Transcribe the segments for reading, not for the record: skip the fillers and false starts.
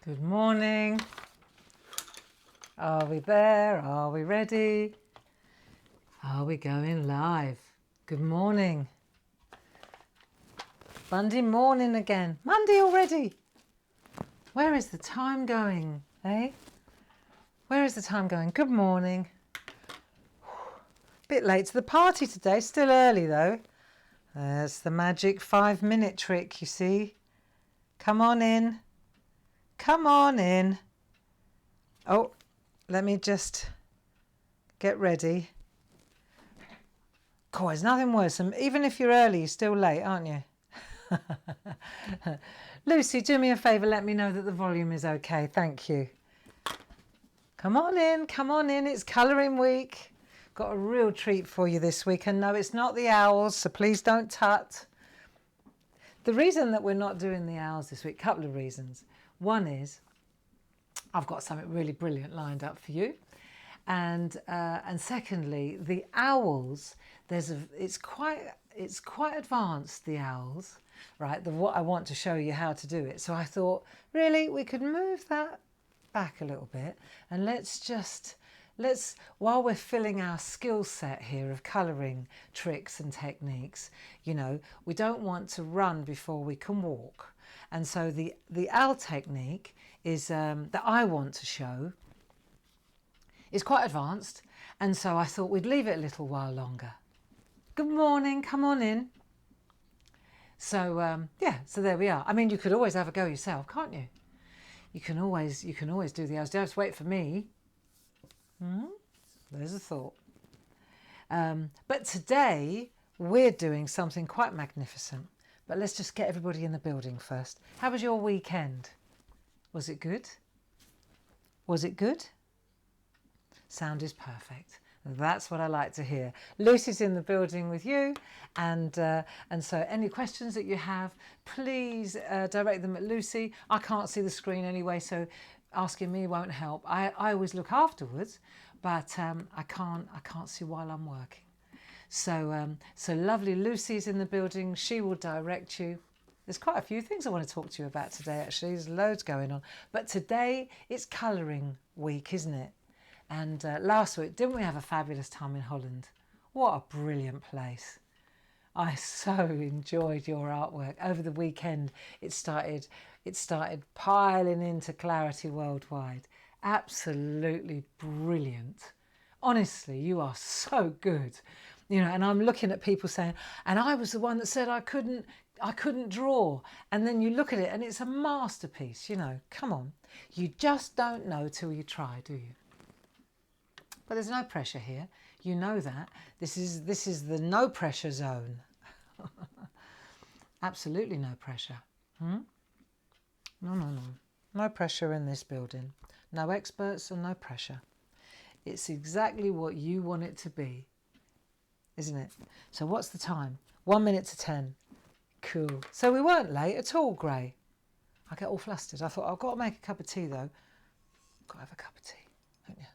Good morning. Are we there? Are we ready? Are we going live? Good morning. Monday morning again. Monday already. Where is the time going, eh? Where is the time going? Good morning. Bit late to the party today, still early though. There's the magic 5-minute trick, you see. Come on in. Come on in. Oh, let me just get ready. Cool, there's nothing worse than, even if you're early, you're still late, aren't you? Lucy, do me a favour, let me know that the volume is okay. Thank you. Come on in, it's colouring week. Got a real treat for you this week, and no, it's not the owls, so please don't tut. The reason that we're not doing the owls this week, couple of reasons. One is I've got something really brilliant lined up for you, and secondly, the owls. It's quite advanced, the owls, right? What I want to show you how to do it. So I thought, really, we could move that back a little bit, and let's while we're filling our skill set here of colouring tricks and techniques, you know, we don't want to run before we can walk. And so the owl technique is that I want to show is quite advanced, and so I thought we'd leave it a little while longer. Good morning, come on in. So yeah, so there we are. I mean, you could always have a go yourself, can't you? You can always do the owls. Don't have to wait for me. There's a thought. But today we're doing something quite magnificent. But let's just get everybody in the building first. How was your weekend? Was it good? Was it good? Sound is perfect. That's what I like to hear. Lucy's in the building with you, and so any questions that you have, please direct them at Lucy. I can't see the screen anyway, so asking me won't help. I always look afterwards, but I can't see while I'm working. So lovely Lucy's in the building. She will direct you. There's quite a few things I want to talk to you about today, actually. There's loads going on. But today it's colouring week, isn't it? And last week, didn't we have a fabulous time in Holland? What a brilliant place. I so enjoyed your artwork. Over the weekend, it started piling into Clarity Worldwide. Absolutely brilliant. Honestly, you are so good. You know, and I'm looking at people saying, and I was the one that said I couldn't draw. And then you look at it and it's a masterpiece, you know. Come on. You just don't know till you try, do you? But there's no pressure here. You know that. This is the no pressure zone. Absolutely no pressure. No. No pressure in this building. No experts and no pressure. It's exactly what you want it to be, isn't it? So what's the time? 1 minute to 10. Cool. So we weren't late at all, Gray. I get all flustered. I thought, I've got to make a cup of tea though. Got to have a cup of tea, don't you?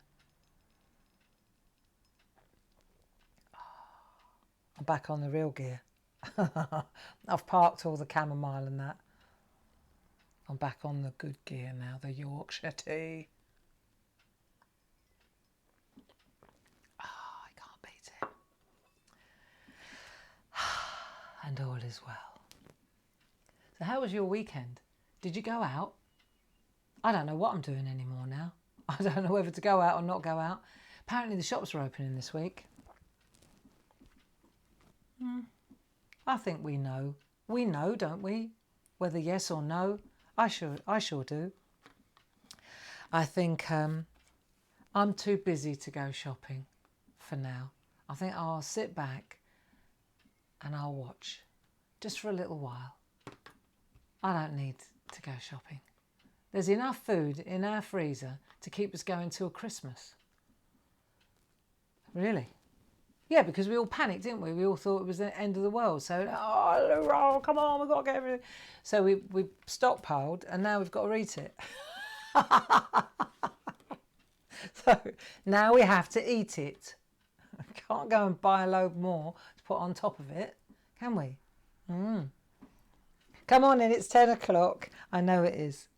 I'm back on the real gear. I've parked all the chamomile and that. I'm back on the good gear now, the Yorkshire tea. I can't beat it. And all is well. So how was your weekend? Did you go out? I don't know what I'm doing anymore now. I don't know whether to go out or not go out. Apparently the shops are opening this week. I think we know. We know, don't we? Whether yes or no. I sure do. I think I'm too busy to go shopping for now. I think I'll sit back and I'll watch just for a little while. I don't need to go shopping. There's enough food in our freezer to keep us going till Christmas. Really? Yeah, because we all panicked, didn't we? We all thought it was the end of the world. So, oh come on, we've got to get everything. So we stockpiled, and now we've got to eat it. So now we have to eat it. Can't go and buy a load more to put on top of it, can we? Come on in, it's 10 o'clock. I know it is.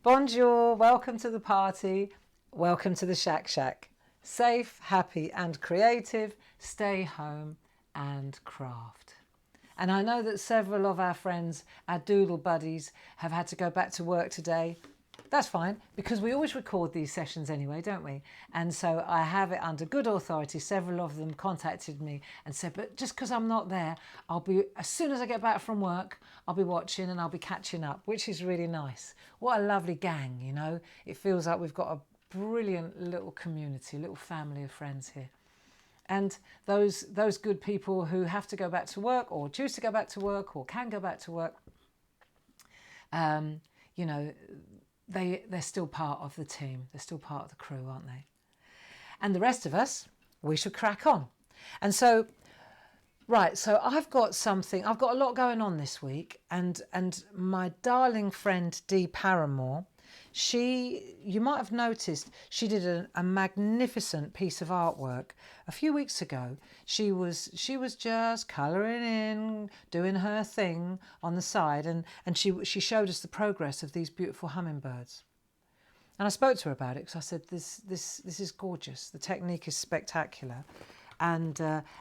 Bonjour, welcome to the party. Welcome to the SHAC. Safe, happy and creative. Stay home and craft. And I know that several of our friends, our doodle buddies, have had to go back to work today. That's fine, because we always record these sessions anyway, don't we? And so I have it under good authority. Several of them contacted me and said, but just because I'm not there, as soon as I get back from work, I'll be watching and I'll be catching up, which is really nice. What a lovely gang, you know? It feels like we've got a brilliant little community, a little family of friends here. And those good people who have to go back to work or choose to go back to work or can go back to work, you know, they're still part of the team. They're still part of the crew, aren't they? And the rest of us, we should crack on. And so, right, so I've got a lot going on this week. And my darling friend Dee Paramore, you might have noticed, she did a magnificent piece of artwork a few weeks ago. She was just colouring in, doing her thing on the side, and she showed us the progress of these beautiful hummingbirds. And I spoke to her about it because I said, this is gorgeous. The technique is spectacular. And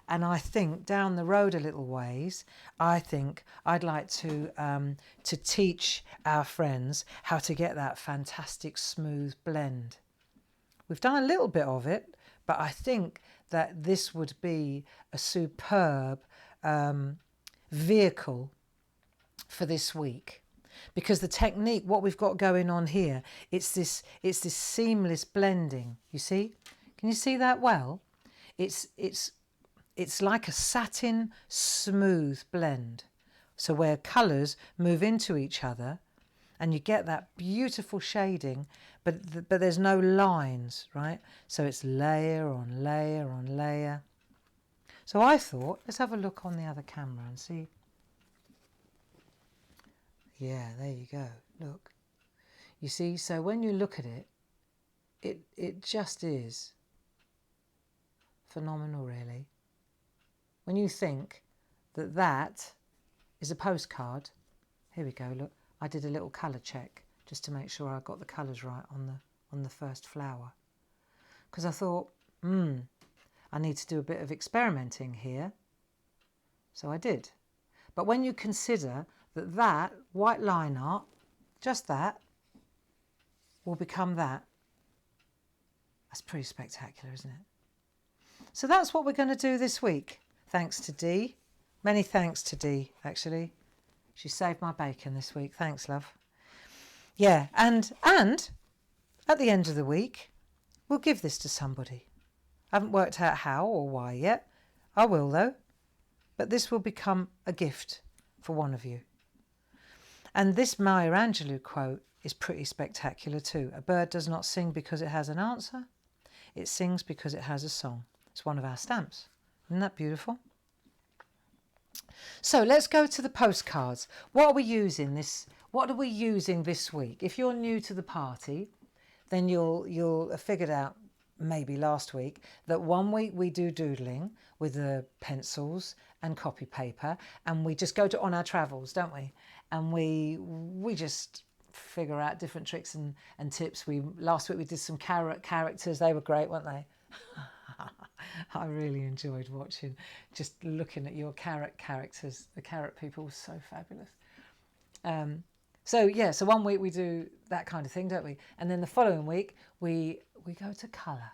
I think down the road a little ways, I think I'd like to teach our friends how to get that fantastic smooth blend. We've done a little bit of it, but I think that this would be a superb vehicle for this week. Because the technique, what we've got going on here, it's this seamless blending. You see? Can you see that well? It's like a satin smooth blend. So where colours move into each other and you get that beautiful shading, but there's no lines, right? So it's layer on layer on layer. So I thought, let's have a look on the other camera and see. Yeah, there you go. Look. You see, so when you look at it, it just is phenomenal, really. When you think that is a postcard, here we go, look, I did a little colour check just to make sure I got the colours right on the first flower. Because I thought, I need to do a bit of experimenting here. So I did. But when you consider that white line art, just that, will become that's pretty spectacular, isn't it? So that's what we're going to do this week. Thanks to Dee. Many thanks to Dee, actually. She saved my bacon this week. Thanks, love. Yeah, and at the end of the week, we'll give this to somebody. I haven't worked out how or why yet. I will, though. But this will become a gift for one of you. And this Maya Angelou quote is pretty spectacular too. A bird does not sing because it has an answer. It sings because it has a song. It's one of our stamps. Isn't that beautiful? So let's go to the postcards. What are we using this week? If you're new to the party, then you'll have figured out maybe last week that one week we do doodling with the pencils and copy paper, and we just go on our travels, don't we? And we just figure out different tricks and tips. Last week we did some carrot characters. They were great, weren't they? I really enjoyed just looking at your carrot characters. The carrot people were so fabulous. So one week we do that kind of thing, don't we? And then the following week we go to colour.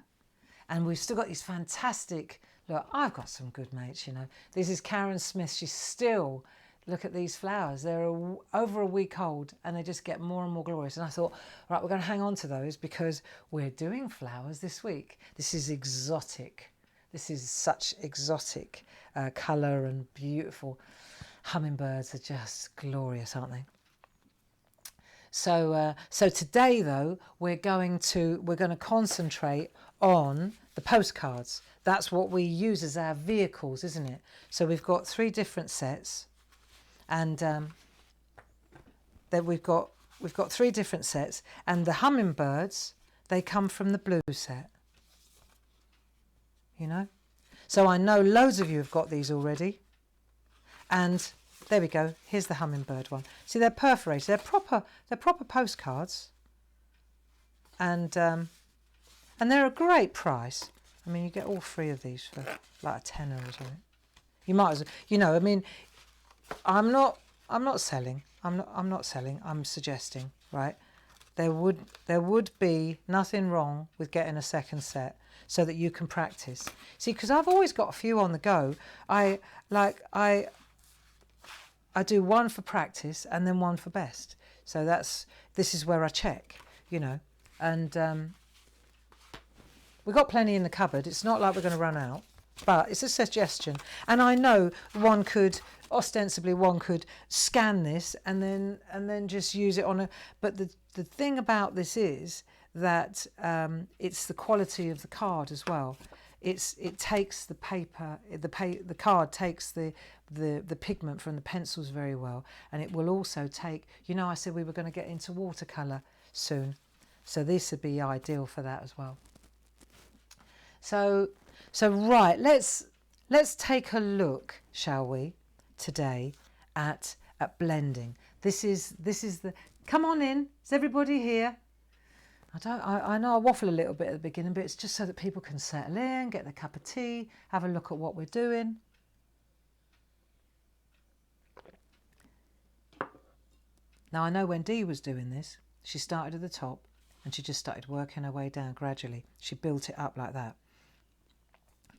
And we've still got these fantastic, look, I've got some good mates, you know. This is Karen Smith. She's still, look at these flowers. They're over a week old and they just get more and more glorious. And I thought, right, we're going to hang on to those because we're doing flowers this week. This is exotic. This is such exotic colour and beautiful. Hummingbirds are just glorious, aren't they? So today though we're going to concentrate on the postcards. That's what we use as our vehicles, isn't it? So we've got 3 different sets, and then we've got 3 different sets, and the hummingbirds, they come from the blue set. You know, so I know loads of you have got these already, and there we go. Here's the hummingbird one. See, they're perforated. They're proper postcards. and they're a great price. I mean, you get all 3 of these for like a tenner or something. You might as well, you know, I mean, I'm not selling. I'm not selling. I'm suggesting, right? There would be nothing wrong with getting a second set so that you can practice. See, because I've always got a few on the go. I do one for practice and then one for best. So this is where I check, you know, and we've got plenty in the cupboard. It's not like we're going to run out, but it's a suggestion. And I know one could scan this and then just use it on a. But the thing about this is that it's the quality of the card as well. It takes the paper, the card takes the pigment from the pencils very well, and it will also take. You know, I said we were going to get into watercolour soon, so this would be ideal for that as well. So right, let's take a look, shall we, today at blending. This is the. Come on in. Is everybody here? I know I waffle a little bit at the beginning, but it's just so that people can settle in, get their cup of tea, have a look at what we're doing. Now I know when Dee was doing this, she started at the top and she just started working her way down gradually. She built it up like that.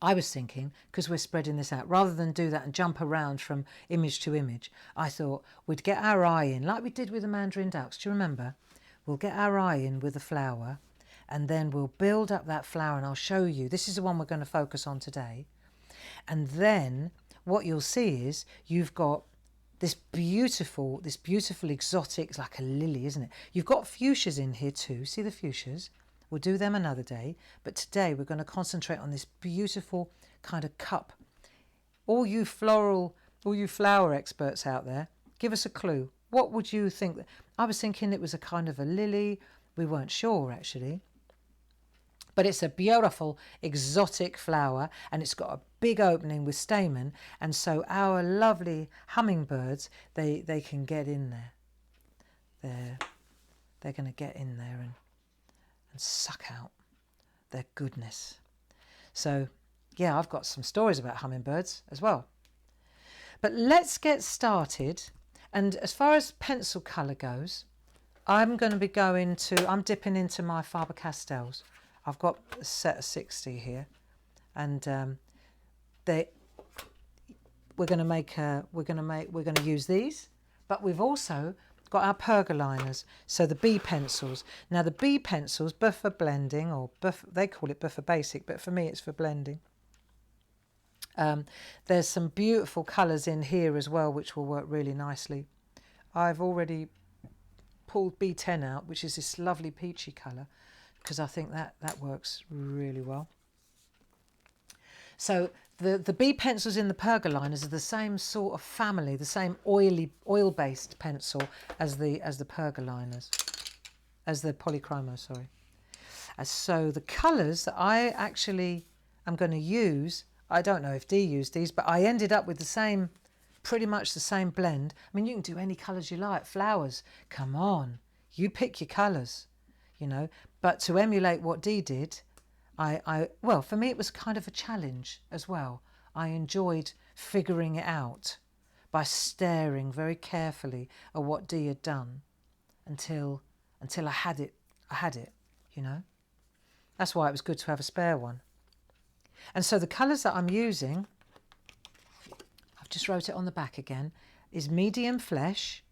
I was thinking, because we're spreading this out, rather than do that and jump around from image to image, I thought we'd get our eye in, like we did with the Mandarin ducks. Do you remember? We'll get our eye in with the flower, and then we'll build up that flower, and I'll show you. This is the one we're going to focus on today. And then what you'll see is you've got this beautiful exotic, it's like a lily, isn't it? You've got fuchsias in here too. See the fuchsias? We'll do them another day, but today we're going to concentrate on this beautiful kind of cup. All you flower experts out there, give us a clue. What would you think? I was thinking it was a kind of a lily. We weren't sure actually. But it's a beautiful exotic flower, and it's got a big opening with stamen, and so our lovely hummingbirds, they can get in there. They're going to get in there and suck out their goodness. So yeah, I've got some stories about hummingbirds as well. But let's get started. And as far as pencil colour goes, I'm dipping into my Faber-Castells. I've got a set of 60 here, and we're going to use these, but we've also got our pergoliners, so the B pencils. Now the B pencils, buffer blending, or they call it buffer basic, but for me it's for blending. There's some beautiful colours in here as well, which will work really nicely. I've already pulled B10 out, which is this lovely peachy colour, because I think that works really well. So the B pencils in the pergoliners are the same sort of family, the same oil-based pencil as the pergoliners, as the polychromo, sorry. So the colours that I actually am going to use, I don't know if Dee used these, but I ended up with pretty much the same blend. I mean, you can do any colours you like. Flowers, come on, you pick your colours, you know. But to emulate what Dee did, well, for me it was kind of a challenge as well. I enjoyed figuring it out by staring very carefully at what Dee had done until I had it, you know. That's why it was good to have a spare one. And so the colours that I'm using, I've just wrote it on the back again, is medium flesh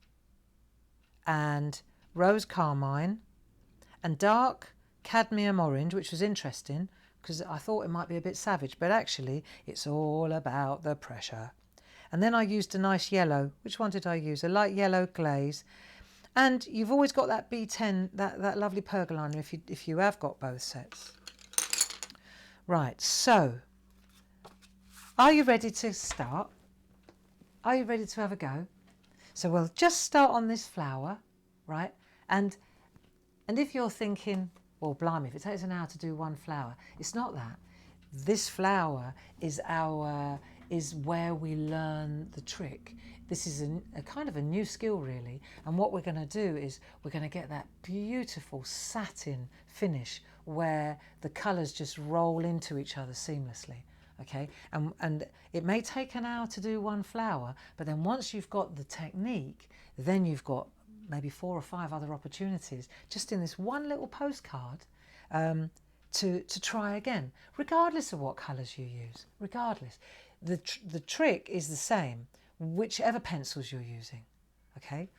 and rose carmine and dark cadmium orange, which was interesting because I thought it might be a bit savage, but actually it's all about the pressure. And then I used a nice yellow. Which one did I use? A light yellow glaze. And you've always got that B10, that lovely pergoliner if you have got both sets. Right, so are you ready to start? Are you ready to have a go? So we'll just start on this flower, right? And if you're thinking, well, blimey, if it takes an hour to do one flower, it's not that. This flower is our is where we learn the trick. This is a kind of a new skill really, and what we're going to do is we're going to get that beautiful satin finish where the colours just roll into each other seamlessly. Okay, and it may take an hour to do one flower, but then once you've got the technique, then you've got maybe 4 or 5 other opportunities just in this one little postcard to try again, regardless of what colours you use. Regardless, the trick is the same, whichever pencils you're using. Okay,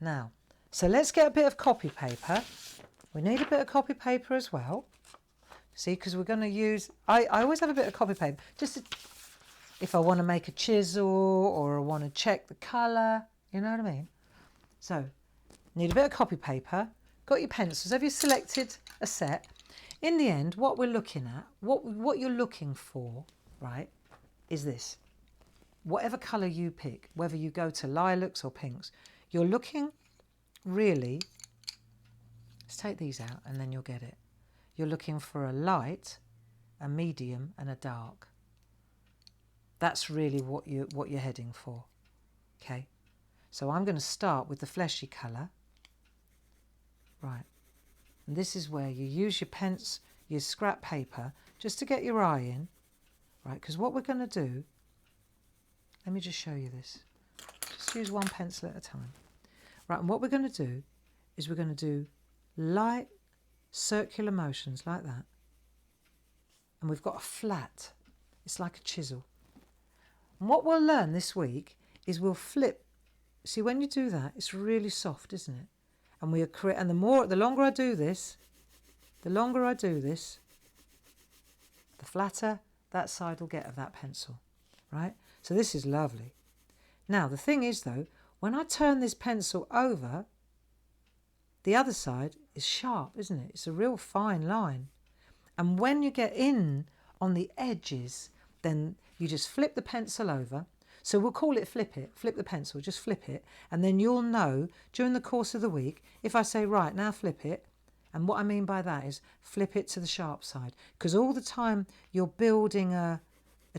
now, so let's get a bit of copy paper. We need a bit of copy paper as well. See, because we're going to use, I always have a bit of copy paper, just if I want to make a chisel or I want to check the colour, you know what I mean? So, need a bit of copy paper, got your pencils, have you selected a set? In the end, what we're looking at, what you're looking for, right, is this. Whatever colour you pick, whether you go to lilacs or pinks, you're looking really, let's take these out and then you'll get it. You're looking for a light, a medium and a dark. That's really what you're heading for. Okay, so I'm going to start with the fleshy colour. Right, and this is where you use your pens, your scrap paper, just to get your eye in. Right, because what we're going to do, let me just show you this. Just use one pencil at a time. Right, and what we're going to do is we're going to do light circular motions like that, and we've got a flat, it's like a chisel. And what we'll learn this week is we'll flip. See, when you do that, it's really soft, isn't it? And we create, and the longer I do this, the flatter that side will get of that pencil, right? So this is lovely. Now the thing is though, when I turn this pencil over, the other side is sharp, isn't it? It's a real fine line. And when you get in on the edges, then you just flip the pencil over. So we'll call it flip the pencil, just flip it. And then you'll know during the course of the week, if I say, right, now flip it. And what I mean by that is flip it to the sharp side. Because all the time you're building a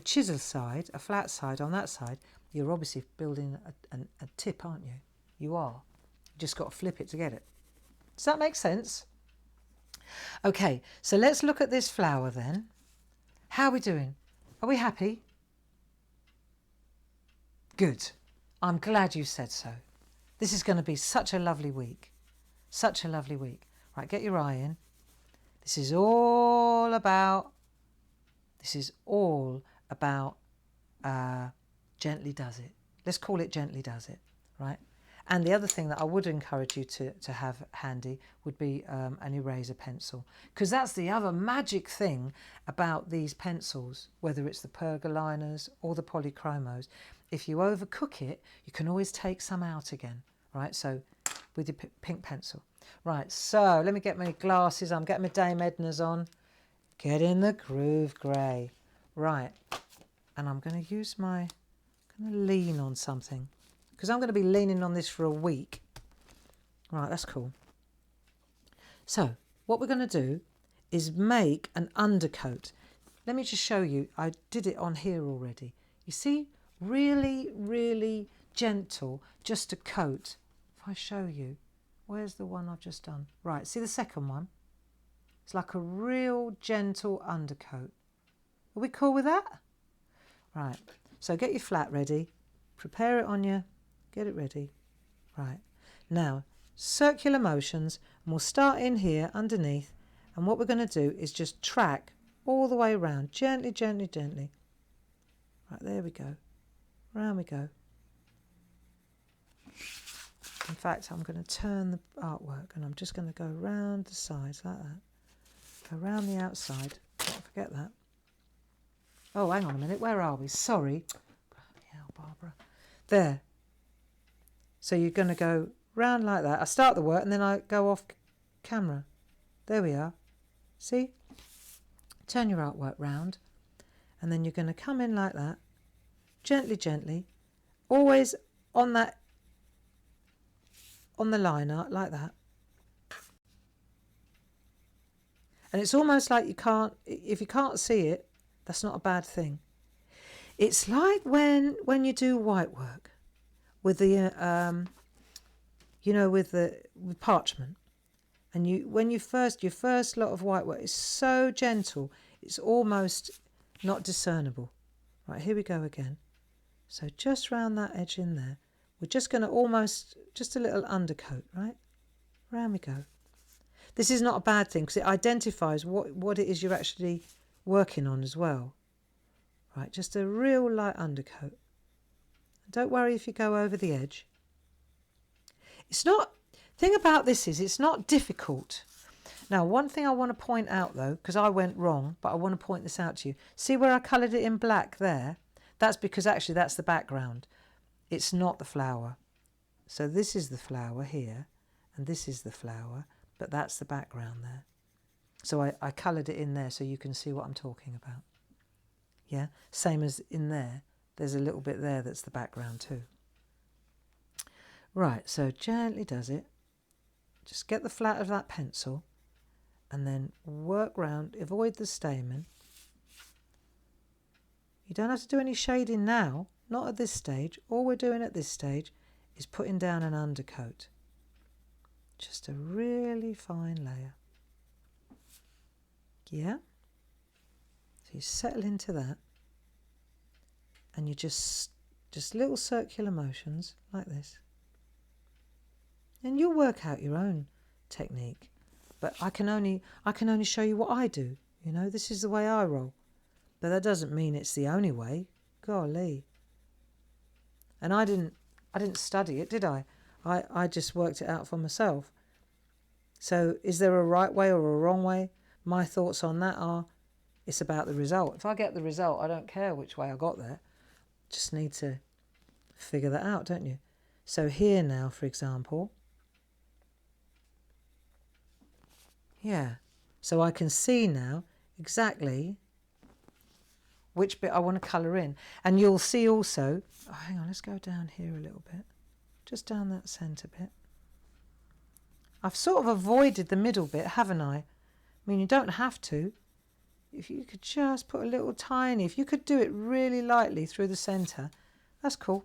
chisel side, a flat side on that side, you're obviously building a tip, aren't you? You are. You just got to flip it to get it. Does that make sense? Okay, so let's look at this flower then. How are we doing? Are we happy? Good. I'm glad you said so. This is going to be such a lovely week. Such a lovely week. Right, get your eye in. This is all about Gently Does It. Let's call it Gently Does It, right? And the other thing that I would encourage you to have handy would be an eraser pencil, because that's the other magic thing about these pencils, whether it's the pergoliners or the polychromos. If you overcook it, you can always take some out again, right? So with your pink pencil. Right, so let me get my glasses. I'm getting my Dame Edna's on. Get in the groove, Grey. Right, and I'm going to use I'm going to lean on something, because I'm going to be leaning on this for a week. Right, that's cool. So what we're going to do is make an undercoat. Let me just show you. I did it on here already. You see, really, really gentle, just a coat. If I show you, where's the one I've just done? Right, see the second one? It's like a real gentle undercoat. Are we cool with that? Right, so get your flat ready. Prepare it on your, get it ready. Right, now circular motions, and we'll start in here underneath, and what we're going to do is just track all the way around, gently, gently, gently. Right, there we go. Round we go. In fact, I'm going to turn the artwork and I'm just going to go round the sides like that. Go round the outside. Don't forget that. Oh, hang on a minute. Where are we? Sorry. Bloody hell, Barbara. There. So you're going to go round like that. I start the work and then I go off camera. There we are. See? Turn your artwork round. And then you're going to come in like that. Gently, gently. Always on that, on the line art like that. And it's almost like you can't, if you can't see it, that's not a bad thing. It's like when you do white work with the with parchment, and your first lot of white work is so gentle, it's almost not discernible. Right, here we go again. So just round that edge in there, we're just going to just a little undercoat, right? Round we go. This is not a bad thing because it identifies what it is you're actually working on as well. Right, just a real light undercoat. Don't worry if you go over the edge. Thing about this is it's not difficult. Now, one thing I want to point out though, because I went wrong, but I want to point this out to you. See where I coloured it in black there? That's because actually that's the background. It's not the flower. So this is the flower here, and this is the flower, but that's the background there. So I coloured it in there so you can see what I'm talking about. Yeah, same as in there. There's a little bit there that's the background too. Right, so gently does it. Just get the flat of that pencil and then work round, avoid the stamen. You don't have to do any shading now, not at this stage. All we're doing at this stage is putting down an undercoat. Just a really fine layer. Yeah? So you settle into that and you just little circular motions like this. And you'll work out your own technique. But I can only show you what I do. You know, this is the way I roll. But that doesn't mean it's the only way. Golly. And I didn't study it, did I? I just worked it out for myself. So is there a right way or a wrong way? My thoughts on that are, it's about the result. If I get the result, I don't care which way I got there. Just need to figure that out, don't you? So here now, for example. Yeah. So I can see now exactly which bit I want to colour in. And you'll see also, oh, hang on, let's go down here a little bit. Just down that centre bit. I've sort of avoided the middle bit, haven't I? I mean, you don't have to. If you could just put a little tiny, if you could do it really lightly through the centre, that's cool.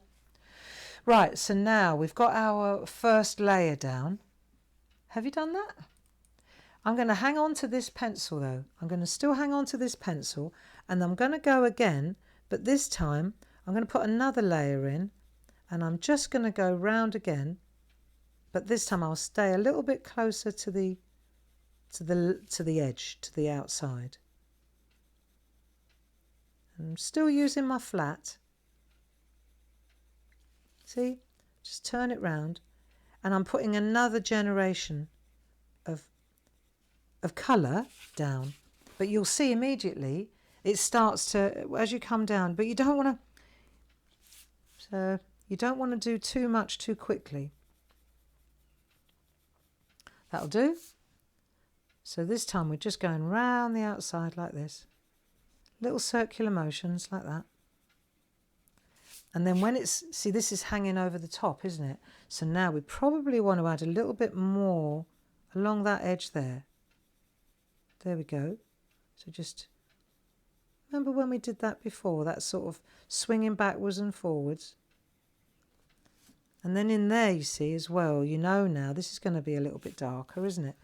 Right, so now we've got our first layer down. Have you done that? I'm going to hang on to this pencil though. I'm going to still hang on to this pencil and I'm going to go again, but this time I'm going to put another layer in and I'm just going to go round again, but this time I'll stay a little bit closer to the edge, to the outside. I'm still using my flat. See, just turn it round and I'm putting another generation of colour down, but you'll see immediately it starts to, as you come down, but you don't want to do too much too quickly. That'll do. So this time we're just going round the outside like this, little circular motions like that. And then when it's, see, this is hanging over the top, isn't it? So now we probably want to add a little bit more along that edge there. There we go. So just remember when we did that before, that sort of swinging backwards and forwards. And then in there, you see as well, you know now this is going to be a little bit darker, isn't it?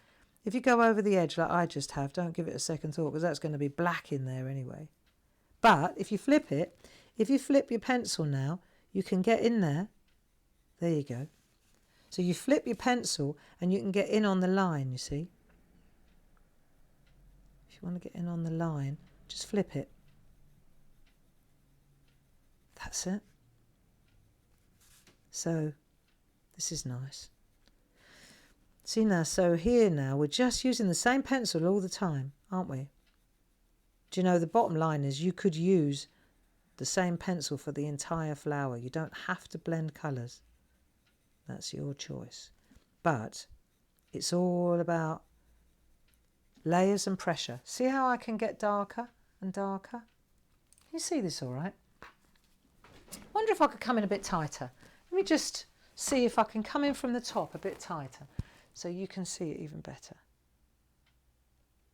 If you go over the edge like I just have, don't give it a second thought because that's going to be black in there anyway. But if you flip it, if you flip your pencil now, you can get in there. There you go. So you flip your pencil and you can get in on the line, you see. If you want to get in on the line, just flip it. That's it. So this is nice. See now, so here now, we're just using the same pencil all the time, aren't we? Do you know the bottom line is you could use the same pencil for the entire flower. You don't have to blend colours. That's your choice. But it's all about layers and pressure. See how I can get darker and darker? Can you see this all right? Wonder if I could come in a bit tighter. Let me just see if I can come in from the top a bit tighter so you can see it even better.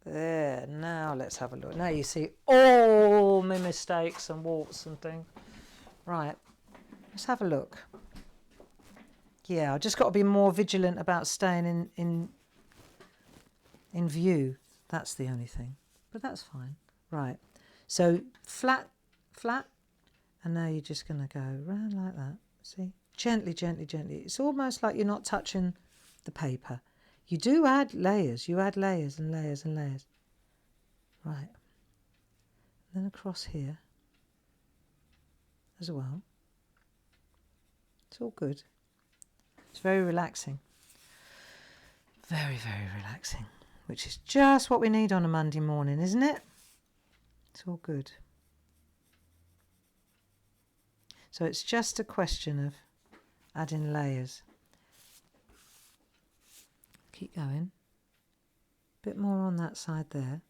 There, now let's have a look. Now you see all my mistakes and warts and things. Right, let's have a look. Yeah, I just got to be more vigilant about staying in view. That's the only thing, but that's fine. Right, so flat, flat, and now you're just going to go round like that. See, gently, gently, gently. It's almost like you're not touching the paper. You do add layers. You add layers and layers and layers. Right. And then across here as well. It's all good. It's very relaxing. Very, very relaxing. Which is just what we need on a Monday morning, isn't it? It's all good. So it's just a question of adding layers. Keep going. A bit more on that side there.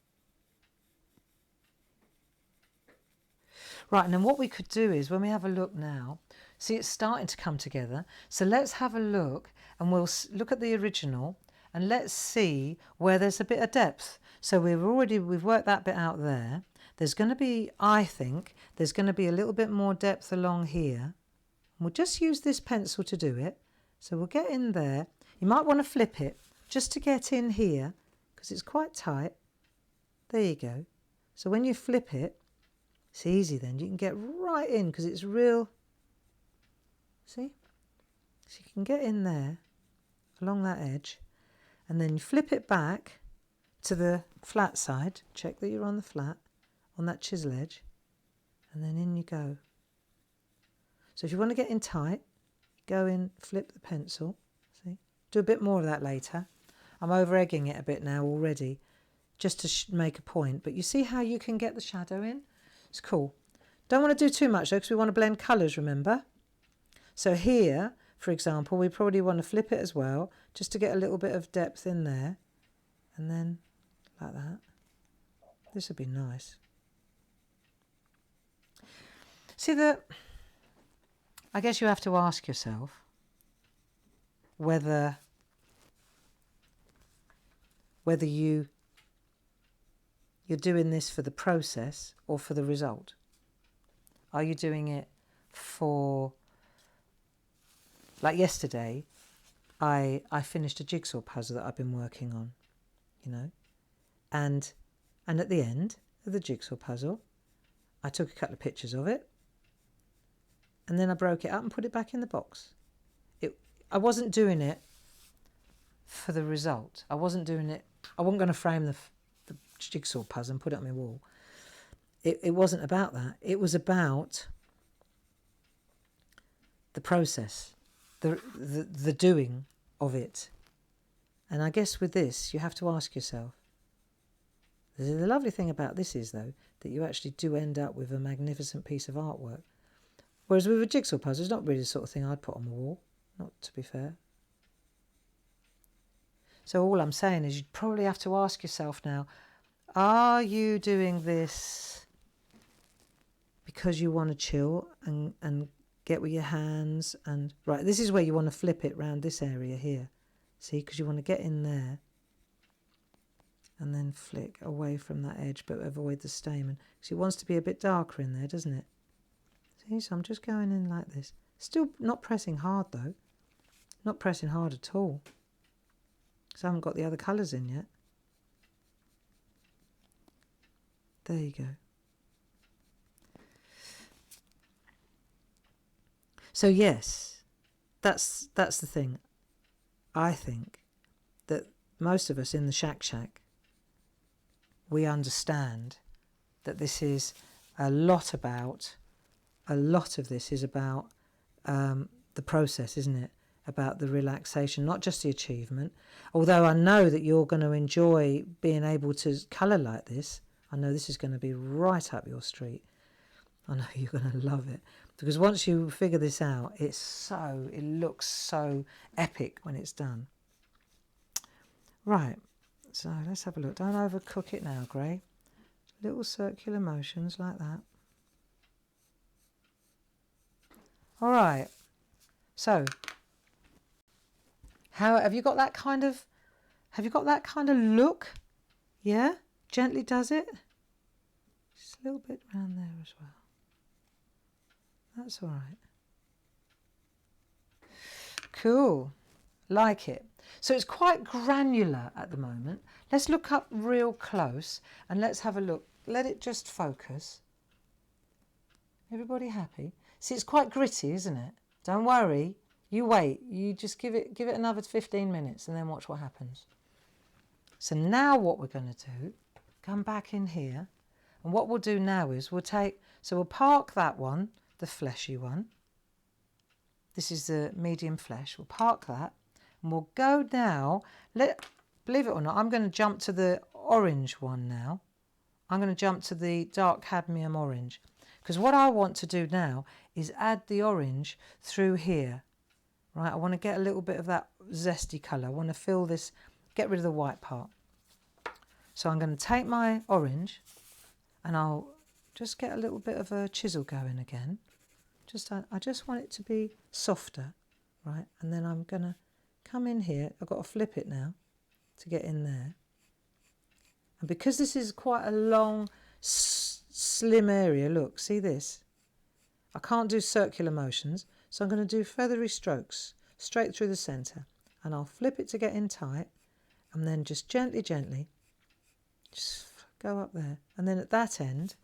Right, and then what we could do is, when we have a look now, see it's starting to come together. So let's have a look, and we'll look at the original, and let's see where there's a bit of depth. So we've worked that bit out there. There's going to be, I think, there's going to be a little bit more depth along here. We'll just use this pencil to do it. So we'll get in there. You might want to flip it just to get in here, because it's quite tight. There you go. So when you flip it, it's easy then. You can get right in because it's real. See? So you can get in there along that edge, and then you flip it back to the flat side. Check that you're on the flat, on that chisel edge, and then in you go. So if you want to get in tight, go in, flip the pencil. See? Do a bit more of that later. I'm over egging it a bit now already, just to make a point. But you see how you can get the shadow in? It's cool. Don't want to do too much though, because we want to blend colours, remember? So here, for example, we probably want to flip it as well, just to get a little bit of depth in there. And then, like that. This would be nice. See, I guess you have to ask yourself whether you're doing this for the process or for the result. Are you doing it for, like yesterday, I finished a jigsaw puzzle that I've been working on, you know, and at the end of the jigsaw puzzle, I took a couple of pictures of it, and then I broke it up and put it back in the box. I wasn't doing it for the result. I wasn't going to frame the jigsaw puzzle and put it on my wall. It wasn't about that. It was about the process, the doing of it. And I guess with this, you have to ask yourself. The lovely thing about this is, though, that you actually do end up with a magnificent piece of artwork. Whereas with a jigsaw puzzle, it's not really the sort of thing I'd put on the wall, not to be fair. So all I'm saying is you'd probably have to ask yourself now, are you doing this because you want to chill and get with your hands? And right, this is where you want to flip it round this area here. See, because you want to get in there and then flick away from that edge, but avoid the stamen. Because it wants to be a bit darker in there, doesn't it? See, so I'm just going in like this. Still not pressing hard though. Not pressing hard at all. Because I haven't got the other colours in yet. There you go. So yes, that's the thing. I think that most of us in the SHAC, we understand that this is a lot of this is about the process, isn't it? About the relaxation, not just the achievement. Although I know that you're going to enjoy being able to colour like this. I know this is going to be right up your street. I know you're going to love it. Because once you figure this out, it looks so epic when it's done. Right, so let's have a look. Don't overcook it now, Gray. Little circular motions like that. All right, so how have you got that kind of look? Yeah, gently does it. Just a little bit around there as well. That's all right. Cool. Like it. So it's quite granular at the moment. Let's look up real close and let's have a look. Let it just focus. Everybody happy? See, it's quite gritty, isn't it? Don't worry. You wait. You just give it another 15 minutes and then watch what happens. So now what we're going to do, come back in here, and what we'll do now is we'll park that one, the fleshy one. This is the medium flesh. We'll park that and we'll go now. Believe it or not, I'm going to jump to the orange one now. I'm going to jump to the dark cadmium orange. Because what I want to do now is add the orange through here. Right, I want to get a little bit of that zesty colour. I want to fill this, get rid of the white part. So I'm going to take my orange and I'll just get a little bit of a chisel going again. I just want it to be softer, right? And then I'm going to come in here. I've got to flip it now to get in there. And because this is quite a long, slim area, look, see this? I can't do circular motions, so I'm going to do feathery strokes straight through the centre. And I'll flip it to get in tight, and then just gently, just go up there. And then at that end,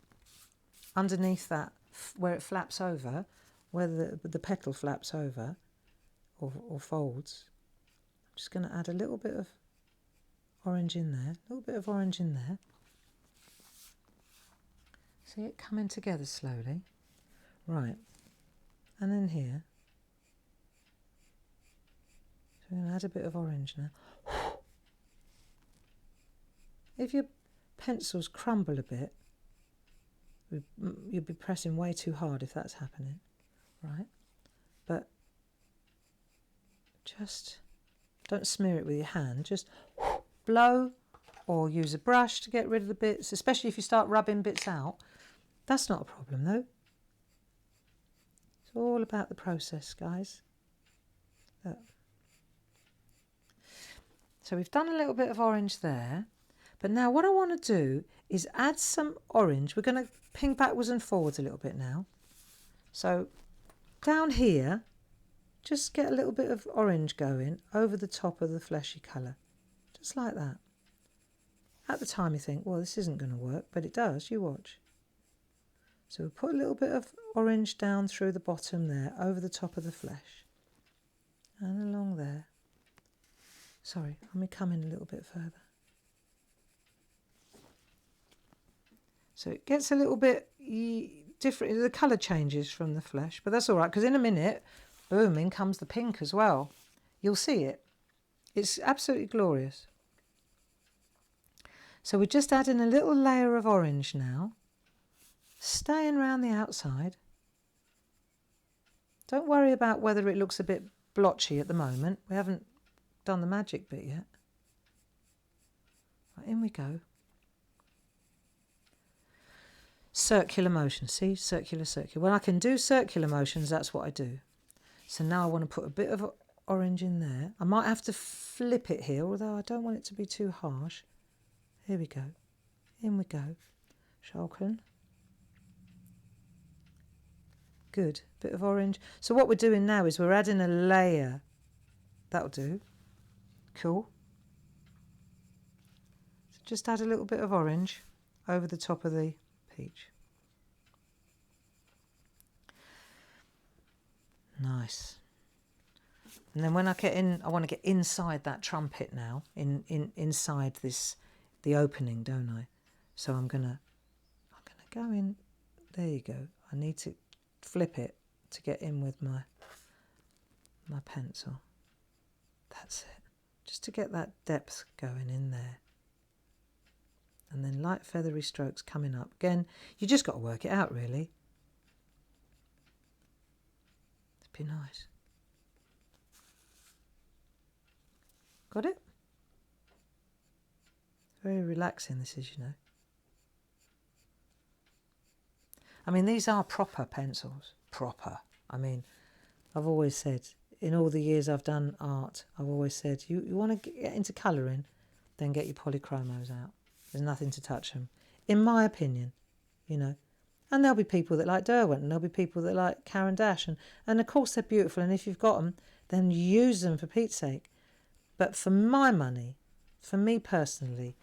underneath that, where it flaps over, where the petal flaps over or folds, I'm just going to add a little bit of orange in there, a little bit of orange in there. See it coming together slowly. Right, and then here, so we're going to add a bit of orange now. If your pencils crumble a bit, you'll be pressing way too hard if that's happening, right? But just don't smear it with your hand, just blow or use a brush to get rid of the bits, especially if you start rubbing bits out. That's not a problem though. It's all about the process, guys. Look. So we've done a little bit of orange there, but now what I want to do is add some orange. We're going to ping backwards and forwards a little bit now. So down here, just get a little bit of orange going over the top of the fleshy colour, just like that. At the time you think, well, this isn't going to work, but it does, you watch. So we'll put a little bit of orange down through the bottom there, over the top of the flesh. And along there. Sorry, let me come in a little bit further. So it gets a little bit different, the colour changes from the flesh, but that's all right, because in a minute, boom, in comes the pink as well. You'll see it. It's absolutely glorious. So we're just adding a little layer of orange now, staying around the outside. Don't worry about whether it looks a bit blotchy at the moment. We haven't done the magic bit yet. Right, in we go. Circular motion, see? Circular. When I can do circular motions, that's what I do. So now I want to put a bit of orange in there. I might have to flip it here, although I don't want it to be too harsh. Here we go. In we go. Schalken. Good. Bit of orange. So what we're doing now is we're adding a layer. That'll do. Cool. So just add a little bit of orange over the top of the peach. Nice. And then when I get in, I want to get inside that trumpet now, inside the opening, don't I? So I'm gonna go in. There you go. I need to flip it to get in with my pencil. That's it. Just to get that depth going in there. And then light feathery strokes coming up. Again, you just got to work it out, really. It'd be nice. Got it? Very relaxing, this is, you know. I mean, these are proper pencils. Proper. I mean, I've always said, in all the years I've done art, I've always said, you want to get into colouring, then get your polychromos out. there's nothing to touch them, in my opinion, you know. And there'll be people that like Derwent, and there'll be people that like Caran d'Ache, and of course they're beautiful, and if you've got them, then use them for Pete's sake. But for my money, for me personally,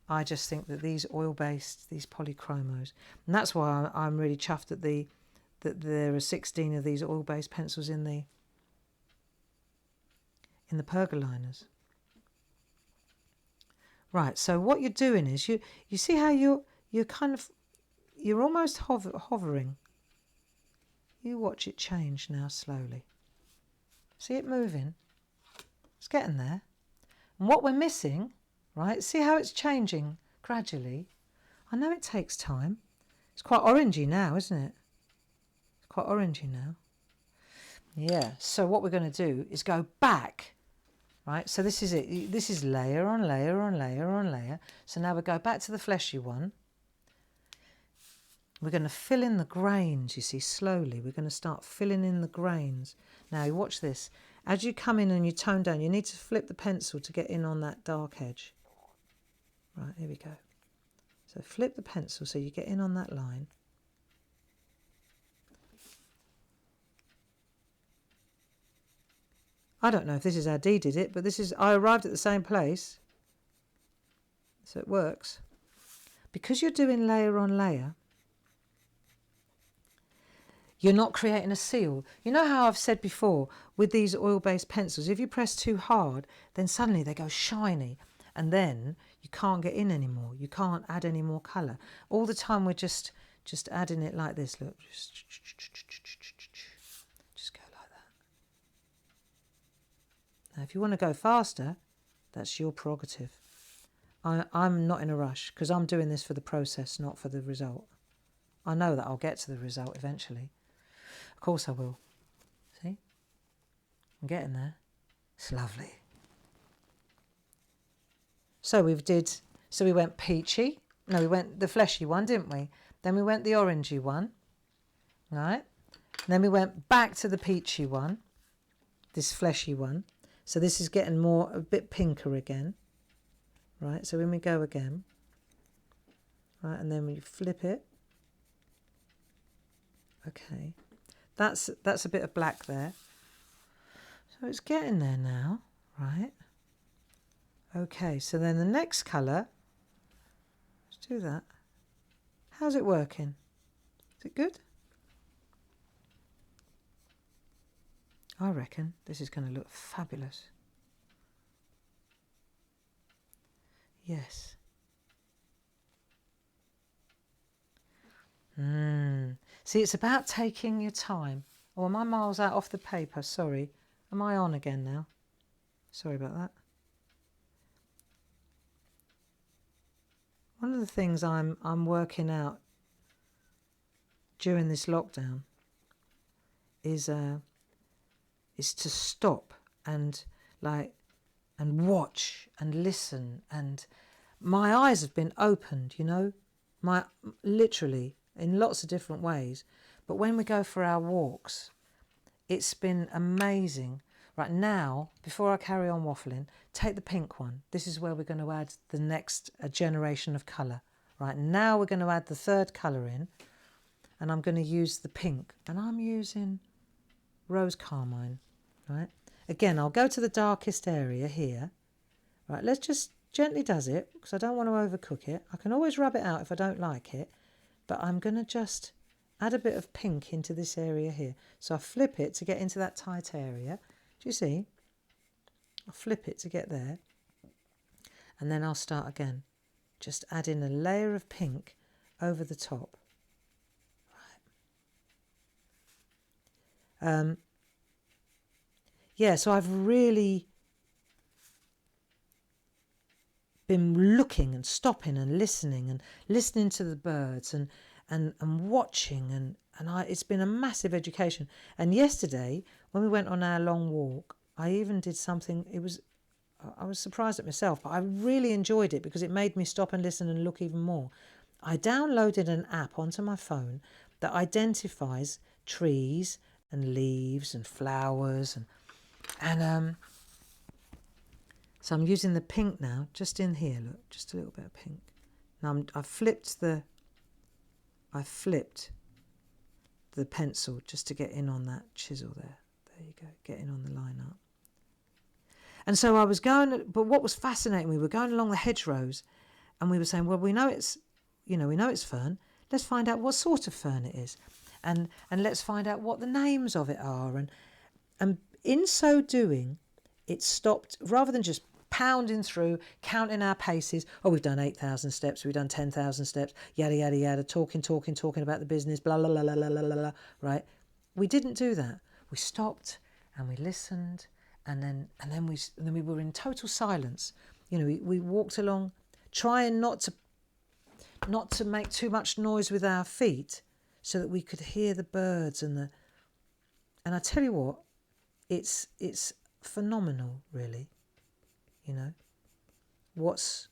I just think that these oil-based, these polychromos, and that's why I'm really chuffed that there are 16 of these oil-based pencils in the pergoliners. Right, so what you're doing is you see how you're almost hovering. You watch it change now slowly. See it moving? It's getting there. And what we're missing, right, see how it's changing gradually? I know it takes time. It's quite orangey now, isn't it? It's quite orangey now. Yeah, so what we're going to do is go back, right? So this is it. This is layer on layer on layer on layer. So now we go back to the fleshy one. We're going to fill in the grains, you see, slowly. We're going to start filling in the grains. Now, watch this. As you come in and you tone down, you need to flip the pencil to get in on that dark edge. Right, here we go. So flip the pencil so you get in on that line. I don't know if this is how Dee did it, but I arrived at the same place. So it works. Because you're doing layer on layer, you're not creating a seal. You know how I've said before, with these oil-based pencils, if you press too hard, then suddenly they go shiny, and then you can't get in anymore. You can't add any more colour. All the time we're just adding it like this. Look, just go like that. Now, if you want to go faster, that's your prerogative. I'm not in a rush, because I'm doing this for the process, not for the result. I know that I'll get to the result eventually. Of course I will. See? I'm getting there. It's lovely. So we went peachy. No, we went the fleshy one, didn't we? Then we went the orangey one. Right? And then we went back to the peachy one. This fleshy one. So this is getting a bit pinker again. Right? So when we go again. Right? And then we flip it. Okay. That's a bit of black there. So it's getting there now, right? Okay, so then the next colour, let's do that. How's it working? Is it good? I reckon this is going to look fabulous. Yes. See, it's about taking your time. Oh, am I miles out off the paper? Sorry. Am I on again now? Sorry about that. One of the things I'm working out during this lockdown is to stop and watch and listen, and my eyes have been opened, you know, literally in lots of different ways. But when we go for our walks, it's been amazing. Right now, before I carry on waffling, take the pink one. This is where we're going to add the next generation of colour. Right now we're going to add the third colour in, and I'm going to use the pink, and I'm using rose carmine. Right, again, I'll go to the darkest area here. Right, let's just gently does it, because I don't want to overcook it. I can always rub it out if I don't like it, but I'm going to just add a bit of pink into this area here. So I flip it to get into that tight area. Do you see? I'll flip it to get there, and then I'll start again. Just add in a layer of pink over the top. Right. Yeah, so I've really been looking and stopping and listening to the birds and watching and it's been a massive education. And yesterday when we went on our long walk, I even did something. I was surprised at myself, but I really enjoyed it because it made me stop and listen and look even more. I downloaded an app onto my phone that identifies trees and leaves and flowers and so I'm using the pink now, just in here, look, just a little bit of pink. Now I've flipped the pencil just to get in on that chisel there. There you go, get in on the line up. And so I was going, but what was fascinating, we were going along the hedgerows and we were saying, well, we know it's fern. Let's find out what sort of fern it is. And let's find out what the names of it are. And in so doing, it stopped, rather than just pounding through, counting our paces. Oh, we've done 8,000 steps, we've done 10,000 steps, yada, yada, yada, talking about the business, blah, blah, blah, blah, blah, blah, blah, right? We didn't do that. We stopped and we listened, and then we were in total silence. You know, we walked along, trying not to make too much noise with our feet, so that we could hear the birds and I tell you what, it's phenomenal, really. You know, what's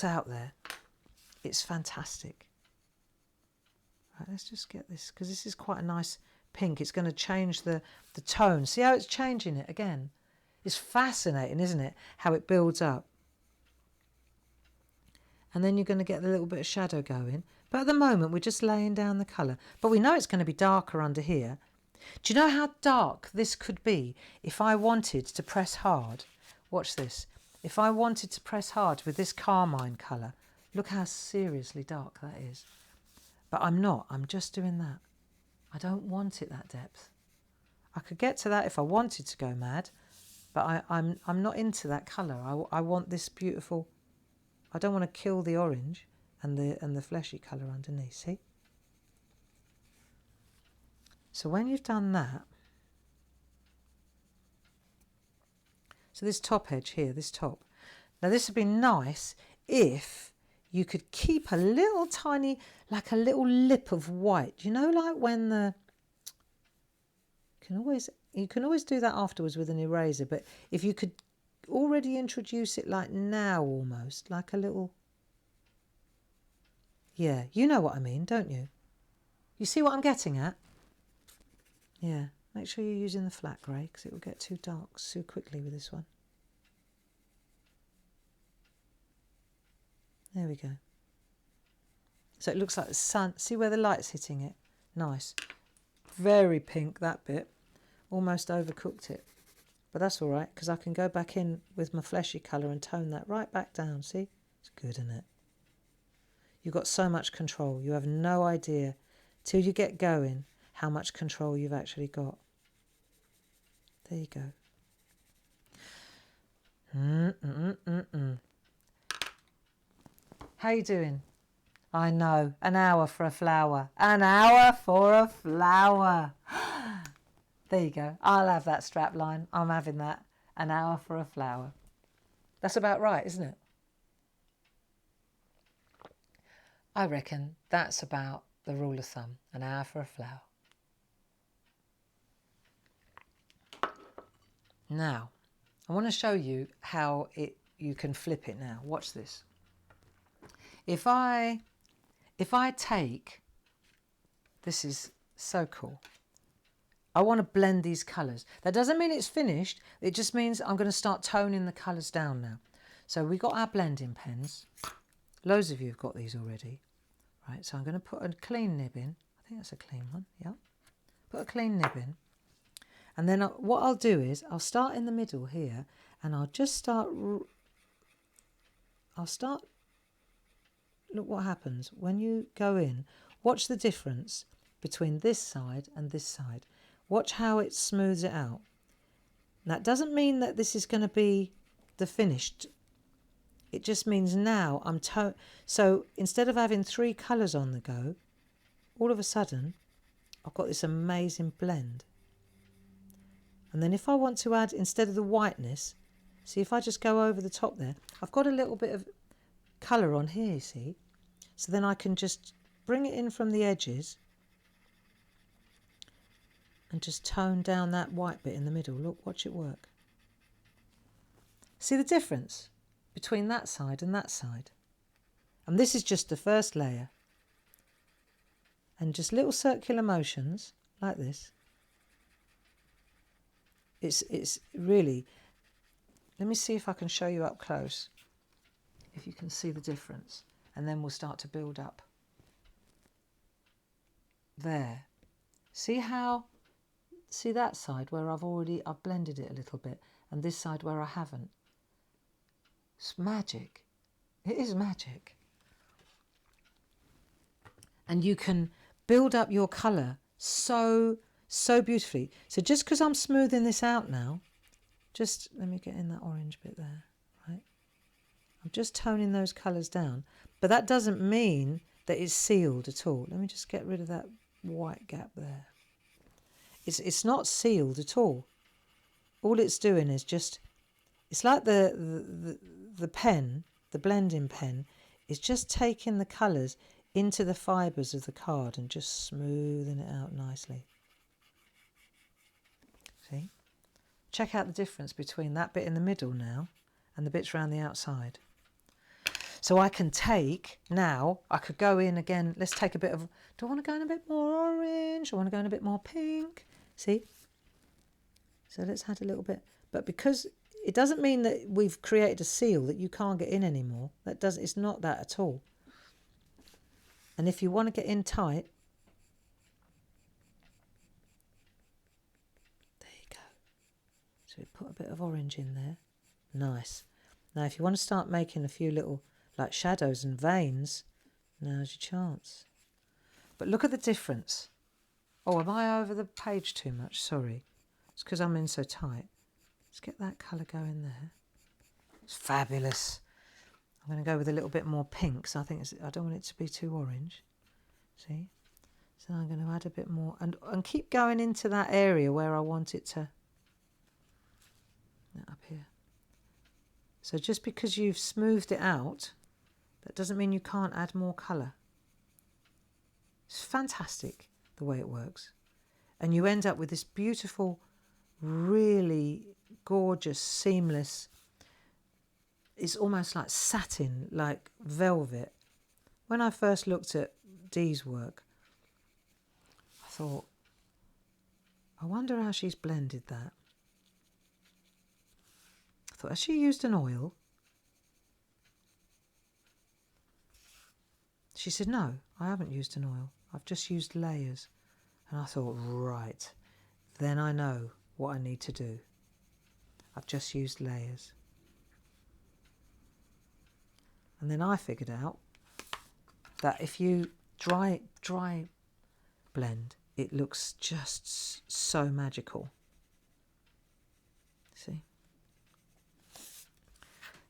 out there, it's fantastic. Right, let's just get this, because this is quite a nice pink. It's going to change the tone. See how it's changing it again? It's fascinating, isn't it, how it builds up. And then you're going to get a little bit of shadow going. But at the moment, we're just laying down the colour. But we know it's going to be darker under here. Do you know how dark this could be if I wanted to press hard? Watch this. If I wanted to press hard with this carmine colour, look how seriously dark that is. But I'm not. I'm just doing that. I don't want it that depth. I could get to that if I wanted to go mad, but I'm not into that colour. I want this beautiful. I don't want to kill the orange and the fleshy colour underneath. See? So when you've done that. So this top edge here, this top. Now this would be nice if you could keep a little tiny, like a little lip of white. You know, like when you can always do that afterwards with an eraser, but if you could already introduce it like now almost, like a little, yeah, you know what I mean, don't you? You see what I'm getting at? Yeah. Make sure you're using the flat grey, because it will get too dark too quickly with this one. There we go. So it looks like the sun. See where the light's hitting it? Nice. Very pink, that bit. Almost overcooked it. But that's all right, because I can go back in with my fleshy colour and tone that right back down. See? It's good, isn't it? You've got so much control. You have no idea, till you get going, how much control you've actually got. There you go. How you doing? I know. An hour for a flower. An hour for a flower. There you go. I'll have that strap line. I'm having that. An hour for a flower. That's about right, isn't it? I reckon that's about the rule of thumb. An hour for a flower. Now, I want to show you how you can flip it now. Watch this. If I take, this is so cool. I want to blend these colours. That doesn't mean it's finished. It just means I'm going to start toning the colours down now. So we've got our blending pens. Loads of you have got these already. Right, so I'm going to put a clean nib in. I think that's a clean one, yeah. Put a clean nib in. And then what I'll do is I'll start in the middle here, and I'll just start, look what happens when you go in. Watch the difference between this side and this side. Watch how it smooths it out. That doesn't mean that this is going to be the finished. It just means now so instead of having 3 colours on the go, all of a sudden I've got this amazing blend. And then if I want to add, instead of the whiteness, see if I just go over the top there, I've got a little bit of colour on here, see? So then I can just bring it in from the edges and just tone down that white bit in the middle. Look, watch it work. See the difference between that side and that side? And this is just the first layer. And just little circular motions like this. It's really, let me see if I can show you up close, if you can see the difference. and then we'll start to build up. There. See that side where I've blended it a little bit, and this side where I haven't. It's magic. It is magic. And you can build up your colour so beautifully. So just because I'm smoothing this out now, just let me get in that orange bit there, right? I'm just toning those colours down, but that doesn't mean that it's sealed at all. Let me just get rid of that white gap there. It's not sealed at all. All it's doing is just, it's like the pen, the blending pen, is just taking the colours into the fibres of the card and just smoothing it out nicely. See? Check out the difference between that bit in the middle now and the bits around the outside. So I can take, now, I could go in again, let's take a bit of, do I want to go in a bit more orange? I want to go in a bit more pink. See? So let's add a little bit. But because it doesn't mean that we've created a seal that you can't get in anymore. It's not that at all. And if you want to get in tight, there you go. So we put a bit of orange in there. Nice. Now if you want to start making a few little like shadows and veins, now's your chance. But look at the difference. Oh, am I over the page too much? Sorry. It's because I'm in so tight. Let's get that colour going there. It's fabulous. I'm going to go with a little bit more pink, so I don't want it to be too orange. See? So I'm going to add a bit more and keep going into that area where I want it to. Up here. So just because you've smoothed it out, that doesn't mean you can't add more colour. It's fantastic the way it works. And you end up with this beautiful, really gorgeous, seamless, it's almost like satin, like velvet. When I first looked at Dee's work, I thought, I wonder how she's blended that. I thought, has she used an oil? She said, no, I haven't used an oil. I've just used layers. And I thought, right, then I know what I need to do. I've just used layers. And then I figured out that if you dry blend, it looks just so magical. See?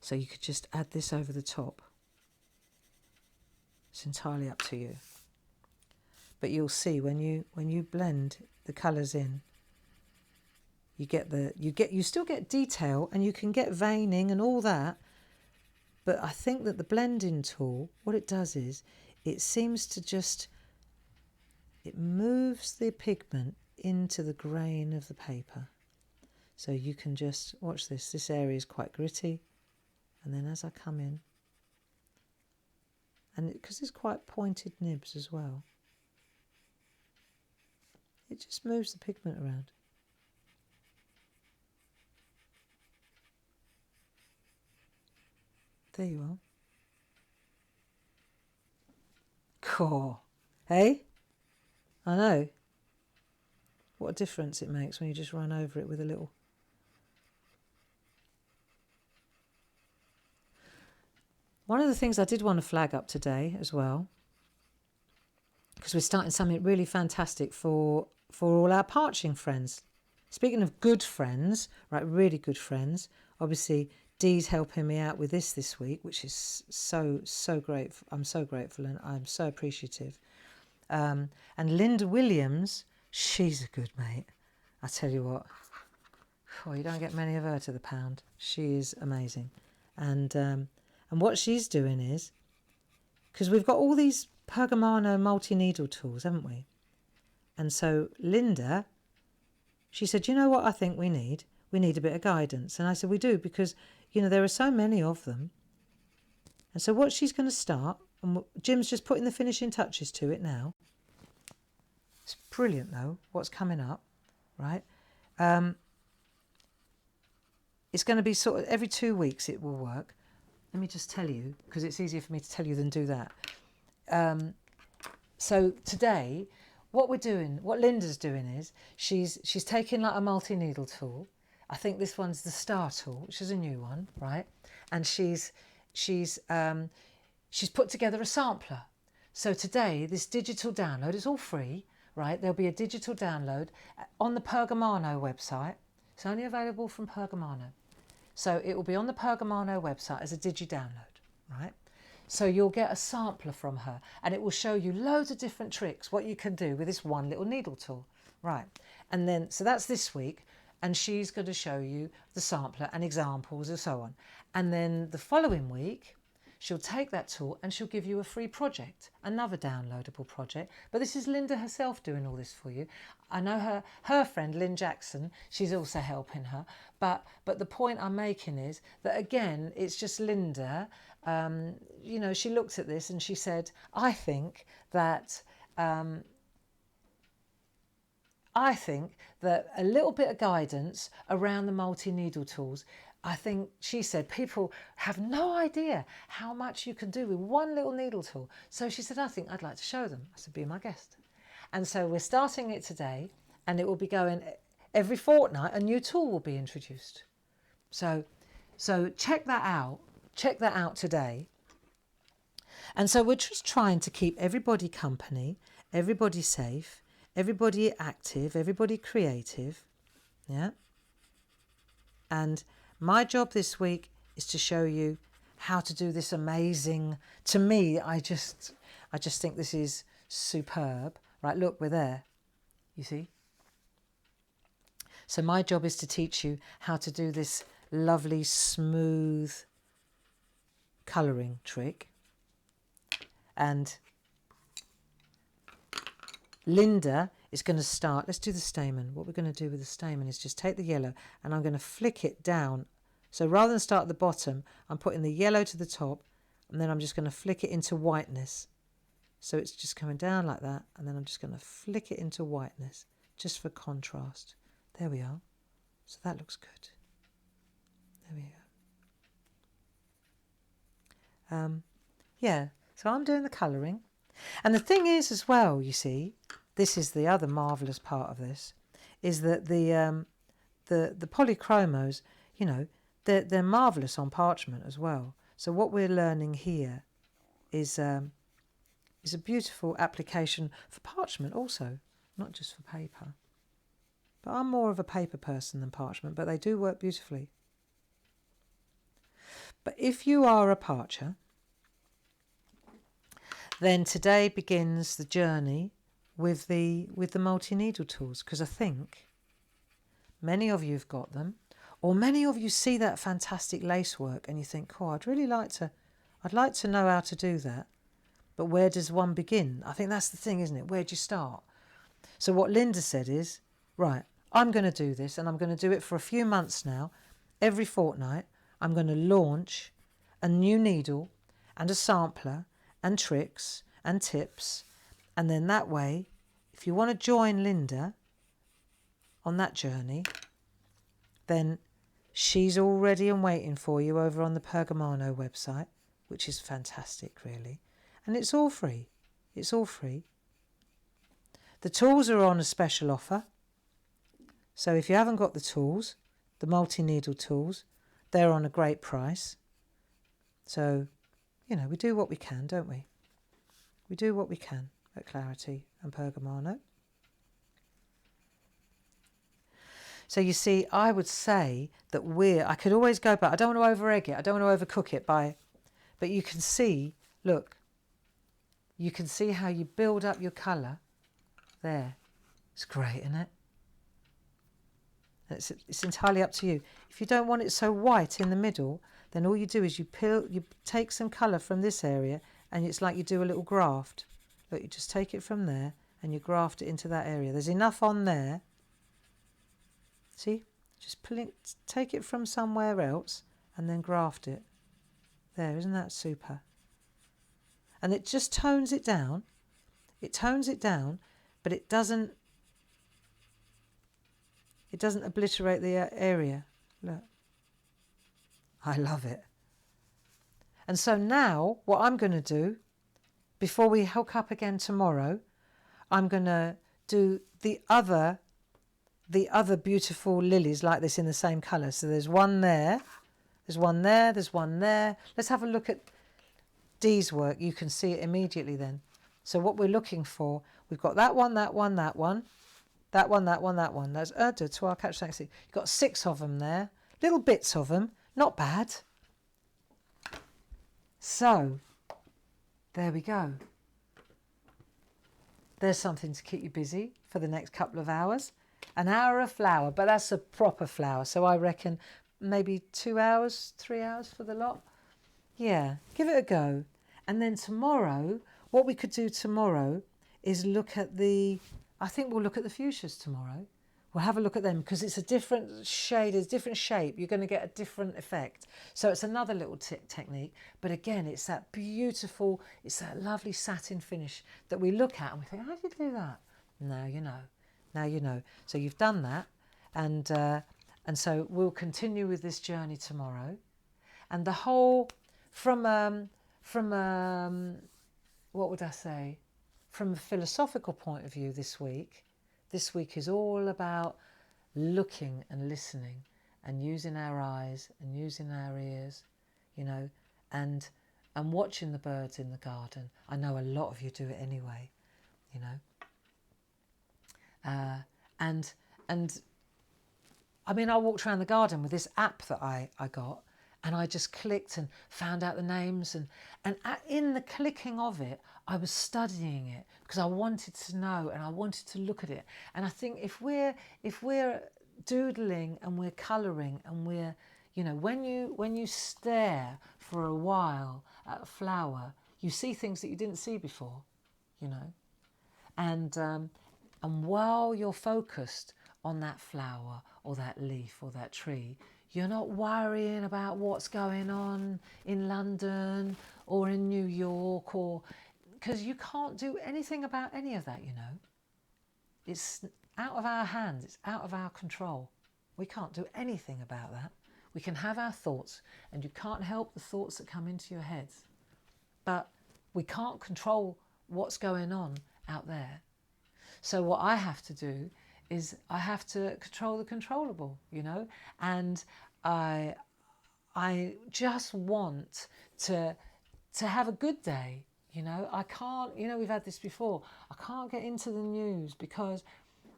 So you could just add this over the top. It's entirely up to you. But you'll see when you blend the colours in, you still get detail and you can get veining and all that. But I think that the blending tool, what it does is, it seems to just, it moves the pigment into the grain of the paper. So you can just, watch this, this area is quite gritty. And then as I come in, and because it's quite pointed nibs as well, it just moves the pigment around. There you are. Cool. Hey? I know. What a difference it makes when you just run over it with a little. One of the things I did want to flag up today as well, because we're starting something really fantastic for all our parching friends. Speaking of good friends, right, really good friends, obviously Dee's helping me out with this week, which is so great. I'm so grateful and I'm so appreciative. And Linda Williams, she's a good mate. I tell you what, you don't get many of her to the pound. She is amazing. And what she's doing is, because we've got all these Pergamano multi-needle tools, haven't we? And so Linda, she said, you know what I think we need? We need a bit of guidance. And I said, we do, because, there are so many of them. And so what she's going to start, and Jim's just putting the finishing touches to it now. It's brilliant, though, what's coming up, right? It's going to be sort of every 2 weeks it will work. let me just tell you, because it's easier for me to tell you than do that. So today, what Linda's doing is she's taking like a multi-needle tool. I think this one's the Star tool, which is a new one, right? And she's put together a sampler. So today, this digital download is all free, right? There'll be a digital download on the Pergamano website. It's only available from Pergamano. So it will be on the Pergamano website as a digi-download, right? So you'll get a sampler from her and it will show you loads of different tricks, what you can do with this one little needle tool, right? And then, so that's this week, and she's going to show you the sampler and examples and so on. And then the following week, she'll take that tool and she'll give you a free project, another downloadable project. But this is Linda herself doing all this for you. I know her friend, Lynn Jackson, she's also helping her. But the point I'm making is that, again, it's just Linda. You know, she looked at this and she said, I think that a little bit of guidance around the multi-needle tools. I think she said people have no idea how much you can do with one little needle tool. So she said, I think I'd like to show them. I said, be my guest. And so we're starting it today, and it will be going every fortnight. A new tool will be introduced. So check that out. Check that out today. And so we're just trying to keep everybody company, everybody safe, everybody active, everybody creative. Yeah. And my job this week is to show you how to do this amazing. To me, I just think this is superb. Right, look, we're there. You see? So my job is to teach you how to do this lovely, smooth colouring trick. And Linda is going to start. Let's do the stamen. What we're going to do with the stamen is just take the yellow and I'm going to flick it down. So rather than start at the bottom, I'm putting the yellow to the top and then I'm just going to flick it into whiteness. So it's just coming down like that, and then I'm just going to flick it into whiteness just for contrast. There we are. So that looks good. There we go. Yeah, so I'm doing the colouring. And the thing is as well, you see, this is the other marvellous part of this, is that the polychromos, you know, they're marvellous on parchment as well. So what we're learning here is a beautiful application for parchment also, not just for paper. But I'm more of a paper person than parchment, but they do work beautifully. But if you are a parcher, then today begins the journey with the multi-needle tools, because I think many of you have got them, or many of you see that fantastic lace work and you think, oh, I'd like to know how to do that. But where does one begin? I think that's the thing, isn't it? Where do you start? So what Linda said is, right, I'm going to do this, and I'm going to do it for a few months now. Every fortnight, I'm going to launch a new needle and a sampler and tricks and tips. And then that way, if you want to join Linda on that journey, then she's all ready and waiting for you over on the Pergamano website, which is fantastic, really. And it's all free. It's all free. The tools are on a special offer. So if you haven't got the tools, the multi-needle tools, they're on a great price. So, you know, we do what we can, don't we? We do what we can at Clarity and Pergamano. So you see, I would say that I could always go back. I don't want to over-egg it. I don't want to overcook it but you can see, look, you can see how you build up your colour there. It's great, isn't it? It's entirely up to you. If you don't want it so white in the middle, then all you do is you take some colour from this area, and it's like you do a little graft. Look, you just take it from there and you graft it into that area. There's enough on there. See? Just take it from somewhere else and then graft it. There, isn't that super? And it just tones it down. It tones it down, but it doesn't obliterate the area. Look. I love it. And so now what I'm going to do, before we hook up again tomorrow, I'm going to do the other beautiful lilies like this in the same colour. So there's one there, there's one there, there's one there. Let's have a look at Dee's work. You can see it immediately then. So what we're looking for, we've got that one, that one, that one, that one, that one, that one. That's deux, trois, quatre, cinq, six. You've got 6 of them there, little bits of them, not bad. So there we go. There's something to keep you busy for the next couple of hours. An hour of flower, but that's a proper flower. So I reckon maybe 2 hours, 3 hours for the lot. Yeah, give it a go. And then tomorrow, what we could do tomorrow is look at I think we'll look at the fuchsias tomorrow. We'll have a look at them because it's a different shade, it's a different shape. You're going to get a different effect. So it's another little technique. But again, it's that beautiful, it's that lovely satin finish that we look at and we think, how did you do that? Now you know. Now you know. So you've done that. And so we'll continue with this journey tomorrow. And the whole, from what would I say? From a philosophical point of view this week is all about looking and listening and using our eyes and using our ears, you know, and watching the birds in the garden. I know a lot of you do it anyway, you know. And I mean, I walked around the garden with this app that I got, and I just clicked and found out the names, and in the clicking of it, I was studying it because I wanted to know and I wanted to look at it. And I think if we're doodling and we're colouring and we're, you know, when you stare for a while at a flower, you see things that you didn't see before, you know, and while you're focused on that flower or that leaf or that tree, you're not worrying about what's going on in London or in New York, or because you can't do anything about any of that, you know. It's out of our hands, it's out of our control. We can't do anything about that. We can have our thoughts, and you can't help the thoughts that come into your heads. But we can't control what's going on out there. So what I have to do is I have to control the controllable, you know, and I just want to have a good day, you know. I can't, you know, we've had this before, I can't get into the news because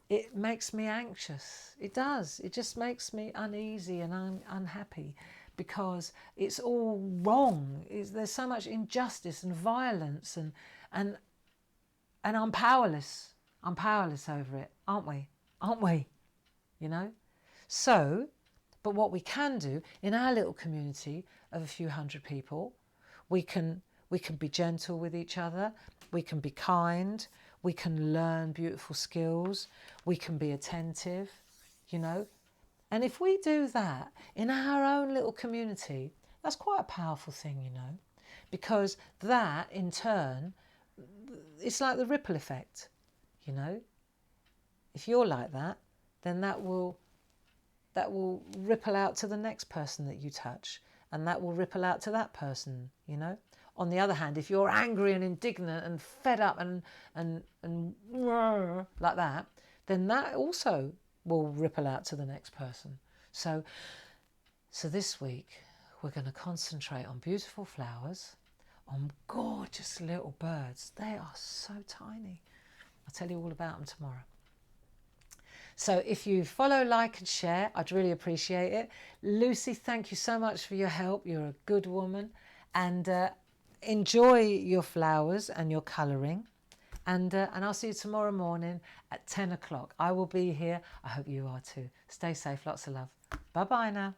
it makes me anxious. It does. It just makes me uneasy and unhappy because it's all wrong. There's so much injustice and violence and I'm powerless. I'm powerless over it, aren't we? Aren't we? You know? So, but what we can do in our little community of a few hundred people, we can be gentle with each other, we can be kind, we can learn beautiful skills, we can be attentive, you know? And if we do that in our own little community, that's quite a powerful thing, you know? Because that, in turn, it's like the ripple effect, you know? If you're like that, then that will ripple out to the next person that you touch, and that will ripple out to that person, you know? On the other hand, if you're angry and indignant and fed up and like that, then that also will ripple out to the next person. So this week we're going to concentrate on beautiful flowers, on gorgeous little birds. They are so tiny. I'll tell you all about them tomorrow. So if you follow, like and share, I'd really appreciate it. Lucy, thank you so much for your help. You're a good woman. And enjoy your flowers and your colouring. And I'll see you tomorrow morning at 10 o'clock. I will be here. I hope you are too. Stay safe. Lots of love. Bye-bye now.